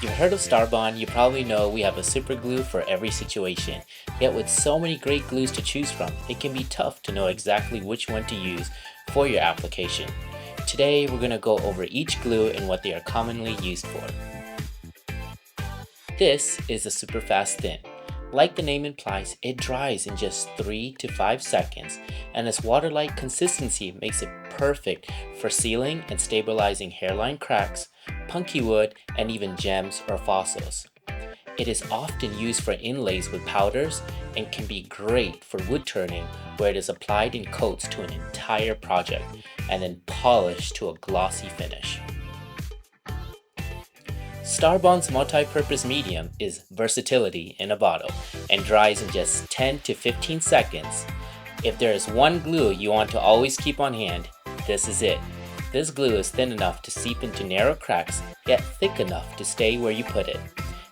You've heard of Starbond, you probably know we have a super glue for every situation. Yet with so many great glues to choose from, it can be tough to know exactly which one to use for your application. Today we're going to go over each glue and what they are commonly used for. This is a super fast thin. Like the name implies, it dries in just 3 to 5 seconds, and its water-like consistency makes it perfect for sealing and stabilizing hairline cracks, punky wood, and even gems or fossils. It is often used for inlays with powders and can be great for wood turning, where it is applied in coats to an entire project and then polished to a glossy finish. Starbond's multi-purpose medium is versatility in a bottle and dries in just 10 to 15 seconds. If there is one glue you want to always keep on hand, this is it. This glue is thin enough to seep into narrow cracks, yet thick enough to stay where you put it.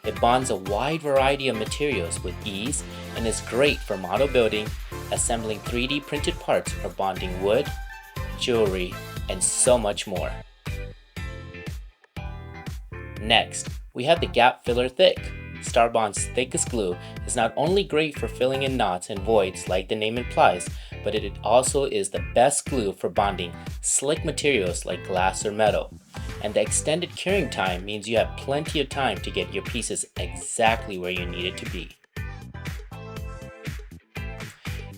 It bonds a wide variety of materials with ease and is great for model building, assembling 3D printed parts, or bonding wood, jewelry, and so much more. Next, we have the Gap Filler Thick. Starbond's thickest glue is not only great for filling in knots and voids like the name implies, but it also is the best glue for bonding slick materials like glass or metal. And the extended curing time means you have plenty of time to get your pieces exactly where you need it to be.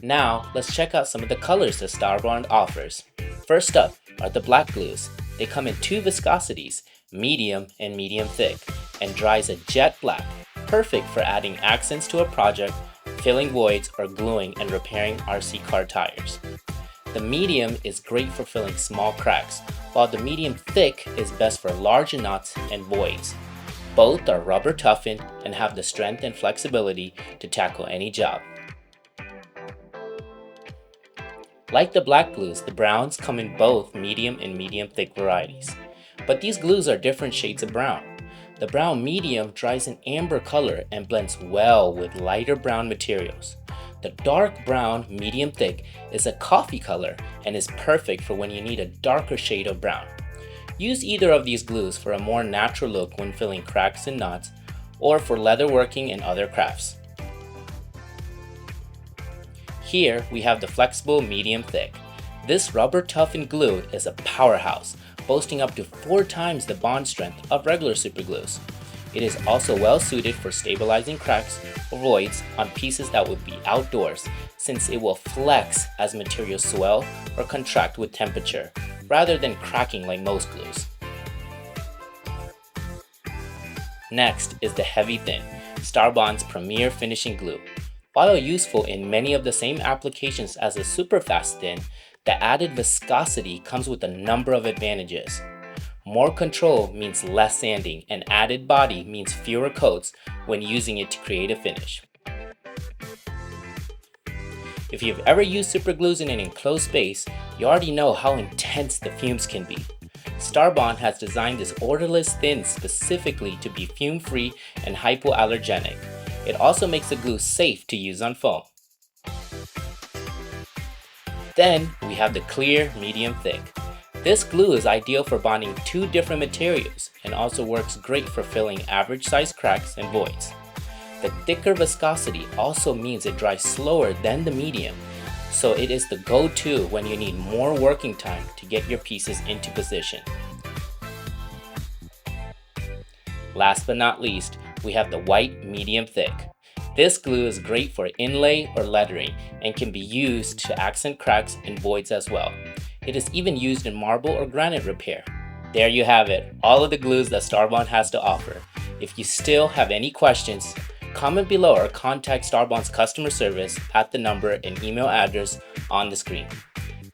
Now, let's check out some of the colors that Starbond offers. First up are the black glues. They come in two viscosities, medium and medium thick, and dries a jet black, perfect for adding accents to a project, filling voids, or gluing and repairing RC car tires. The medium is great for filling small cracks, while the medium thick is best for larger knots and voids. Both are rubber toughened and have the strength and flexibility to tackle any job. Like the black glues, the browns come in both medium and medium thick varieties. But these glues are different shades of brown. The brown medium dries an amber color and blends well with lighter brown materials. The dark brown medium thick is a coffee color and is perfect for when you need a darker shade of brown. Use either of these glues for a more natural look when filling cracks and knots, or for leatherworking and other crafts. Here we have the flexible medium thick. This rubber toughened glue is a powerhouse, boasting up to 4 times the bond strength of regular super glues. It is also well suited for stabilizing cracks or voids on pieces that would be outdoors, since it will flex as materials swell or contract with temperature, rather than cracking like most glues. Next is the heavy thin, Starbond's premier finishing glue. While useful in many of the same applications as a super fast thin, the added viscosity comes with a number of advantages. More control means less sanding, and added body means fewer coats when using it to create a finish. If you've ever used super glues in an enclosed space, you already know how intense the fumes can be. Starbond has designed this odorless thin specifically to be fume-free and hypoallergenic. It also makes the glue safe to use on foam. Then we have the clear medium thick. This glue is ideal for bonding 2 different materials and also works great for filling average size cracks and voids. The thicker viscosity also means it dries slower than the medium, so it is the go-to when you need more working time to get your pieces into position. Last but not least, we have the white medium thick. This glue is great for inlay or lettering and can be used to accent cracks and voids as well. It is even used in marble or granite repair. There you have it, all of the glues that Starbond has to offer. If you still have any questions, comment below or contact Starbond's customer service at the number and email address on the screen.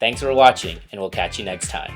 Thanks for watching, and we'll catch you next time.